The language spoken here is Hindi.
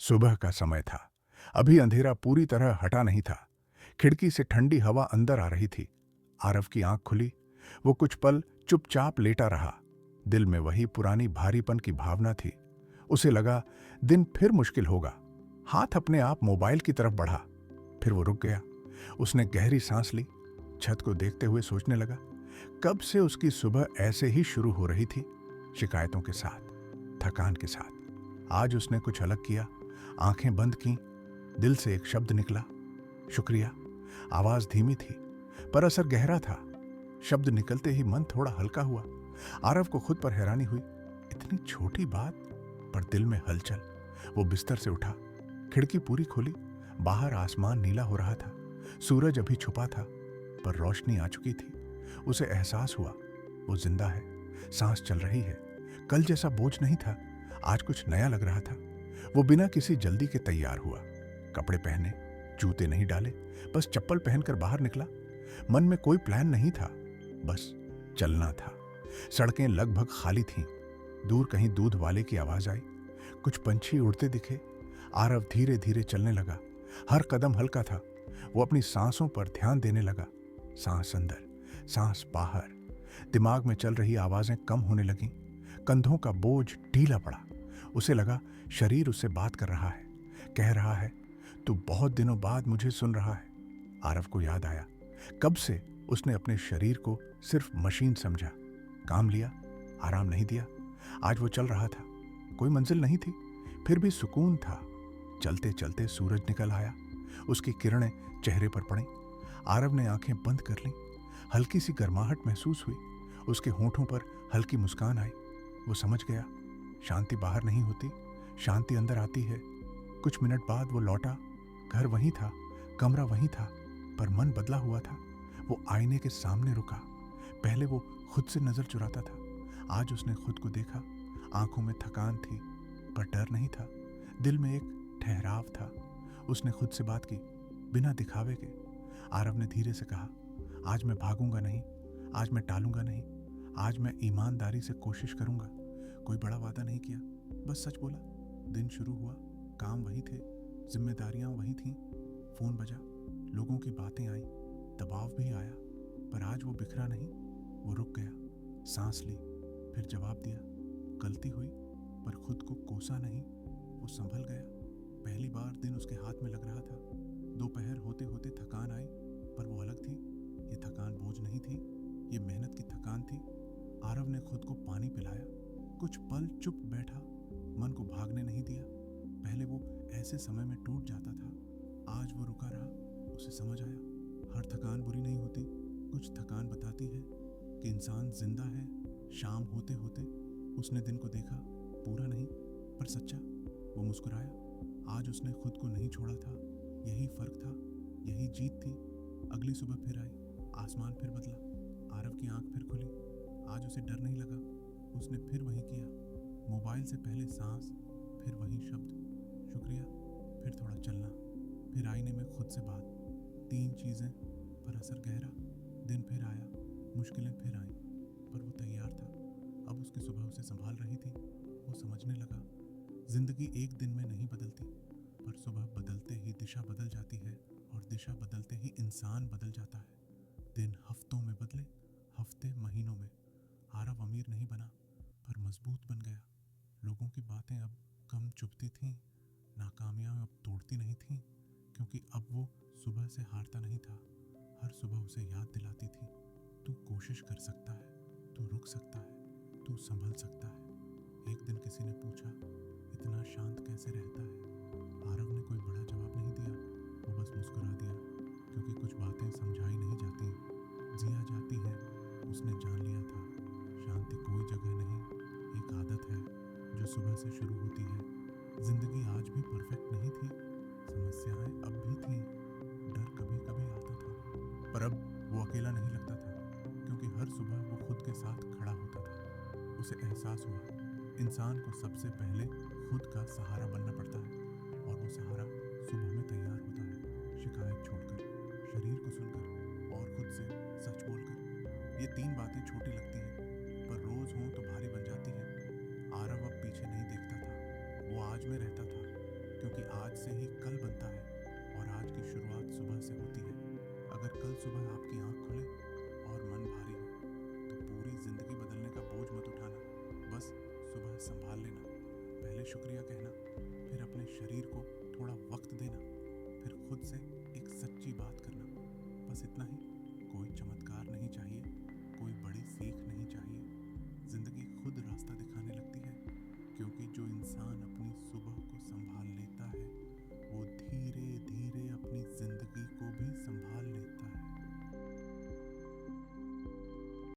सुबह का समय था। अभी अंधेरा पूरी तरह हटा नहीं था। खिड़की से ठंडी हवा अंदर आ रही थी। आरव की आंख खुली। वो कुछ पल चुपचाप लेटा रहा। दिल में वही पुरानी भारीपन की भावना थी। उसे लगा दिन फिर मुश्किल होगा। हाथ अपने आप मोबाइल की तरफ बढ़ा। फिर वो रुक गया। उसने गहरी सांस ली। छत को देखते हुए सोचने लगा, कब से उसकी सुबह ऐसे ही शुरू हो रही थी, शिकायतों के साथ, थकान के साथ। आज उसने कुछ अलग किया। आंखें बंद की। दिल से एक शब्द निकला, शुक्रिया। आवाज धीमी थी पर असर गहरा था। शब्द निकलते ही मन थोड़ा हल्का हुआ। आरव को खुद पर हैरानी हुई। इतनी छोटी बात, पर दिल में हलचल। वो बिस्तर से उठा। खिड़की पूरी खोली। बाहर आसमान नीला हो रहा था। सूरज अभी छुपा था, पर रोशनी आ चुकी थी। उसे एहसास हुआ वो जिंदा है, सांस चल रही है। कल जैसा बोझ नहीं था, आज कुछ नया लग रहा था। वो बिना किसी जल्दी के तैयार हुआ। कपड़े पहने, जूते नहीं डाले, बस चप्पल पहनकर बाहर निकला। मन में कोई प्लान नहीं था, बस चलना था। सड़कें लगभग खाली थीं। दूर कहीं दूध वाले की आवाज आई। कुछ पंछी उड़ते दिखे। आरव धीरे धीरे चलने लगा। हर कदम हल्का था। वो अपनी सांसों पर ध्यान देने लगा। सांस अंदर, सांस बाहर। दिमाग में चल रही आवाजें कम होने लगीं। कंधों का बोझ ढीला पड़ा। उसे लगा शरीर उससे बात कर रहा है, कह रहा है, तू बहुत दिनों बाद मुझे सुन रहा है। आरव को याद आया, कब से उसने अपने शरीर को सिर्फ मशीन समझा। काम लिया, आराम नहीं दिया। आज वो चल रहा था। कोई मंजिल नहीं थी, फिर भी सुकून था। चलते चलते सूरज निकल आया। उसकी किरणें चेहरे पर पड़ी। आरव ने आंखें बंद कर लीं। हल्की सी गर्माहट महसूस हुई। उसके होंठों पर हल्की मुस्कान आई। वो समझ गया, शांति बाहर नहीं होती, शांति अंदर आती है। कुछ मिनट बाद वो लौटा। घर वहीं था, कमरा वहीं था, पर मन बदला हुआ था। वो आईने के सामने रुका। पहले वो खुद से नजर चुराता था, आज उसने खुद को देखा। आंखों में थकान थी, पर डर नहीं था। दिल में एक ठहराव था। उसने खुद से बात की, बिना दिखावे के। आरव ने धीरे से कहा, आज मैं भागूंगा नहीं, आज मैं टालूंगा नहीं, आज मैं ईमानदारी से कोशिश करूंगा। कोई बड़ा वादा नहीं किया, बस सच बोला। दिन शुरू हुआ, काम वही थे, जिम्मेदारियां वही थीं। फोन बजा, लोगों की बातें आई, दबाव भी आया, पर आज वो बिखरा नहीं। वो रुक गया, सांस ली, फिर जवाब दिया। गलती हुई, पर खुद को कोसा नहीं। वो संभल गया। पहली बार दिन उसके हाथ में लग रहा था। दोपहर होते होते थकान आई, पर वो अलग थी। ये थकान बोझ नहीं थी, ये मेहनत की थकान थी। आरव ने खुद को पानी पिलाया। कुछ पल चुप बैठा, मन को भागने नहीं दिया। पहले वो ऐसे समय में टूट जाता था, आज वो रुका रहा। उसे समझ आया, हर थकान बुरी नहीं होती। कुछ थकान बताती है कि इंसान जिंदा है। शाम होते होते उसने दिन को देखा, पूरा नहीं पर सच्चा। वो मुस्कुराया। आज उसने खुद को नहीं छोड़ा था। यही फर्क था, यही जीत थी। अगली सुबह फिर आई, आसमान फिर बदला। आरव की आंख फिर खुली। आज उसे डर नहीं लगा। उसने फिर वही किया। मोबाइल से पहले सांस, फिर वही शब्द, शुक्रिया। फिर थोड़ा चलना, फिर आईने में खुद से बात। 3 चीजें, पर असर गहरा। दिन फिर आया, मुश्किलें फिर आईं, पर वो तैयार था। अब उसकी सुबह उसे संभाल रही थी। वो समझने लगा, जिंदगी एक दिन में नहीं बदलती, पर सुबह बदलते ही दिशा बदल जाती है, और दिशा बदलते ही इंसान बदल जाता है। दिन हफ्तों में बदले, हफ्ते महीनों में। आरव अमीर नहीं बना, पर मजबूत बन गया। लोगों की बातें अब कम चुभती थीं, नाकामियां अब तोड़ती नहीं थीं, क्योंकि अब वो सुबह से हारता नहीं था। हर सुबह उसे याद दिलाती थी, तू कोशिश कर सकता है, तू रुक सकता है, तू संभल सकता है। एक दिन किसी ने पूछा, इतना शांत कैसे रहता है? आरव ने कोई बड़ा जवाब नहीं दिया। वो बस मुस्कुरा दिया, क्योंकि कुछ बातें समझाई नहीं जाती, जिया जाती हैं। उसने जान लिया था, शांति कोई जगह नहीं, एक आदत है जो सुबह से शुरू होती है। जिंदगी आज भी परफेक्ट नहीं थी, समस्याएं अब भी थीं, डर कभी कभी आता था, पर अब वो अकेला नहीं लगता था, क्योंकि हर सुबह वो खुद के साथ खड़ा होता था। उसे एहसास हुआ, इंसान को सबसे पहले खुद का सहारा बनना पड़ता है, और वो सहारा सुबह में तैयार होता है, शिकायत छोड़कर, शरीर को सुनकर और खुद से सच बोलकर। ये 3 बातें छोटी लगती हैं, पर रोज हों तो भारी बन जाती हैं। आरव अब पीछे नहीं देखता था, वो आज में रहता था, क्योंकि से ही कल बनता है और आज की शुरुआत सुबह से होती है। अगर कल सुबह आपकी आंख खुले और मन भारी हो तो पूरी जिंदगी बदलने का बोझ मत उठाना, बस सुबह संभाल लेना। पहले शुक्रिया कहना, फिर अपने शरीर को थोड़ा वक्त देना, फिर खुद से एक सच्ची बात करना। बस इतना ही। कोई चमत्कार नहीं चाहिए, कोई बड़ी सीख नहीं चाहिए। जिंदगी खुद रास्ता दिखाने लगती है, क्योंकि जो इंसान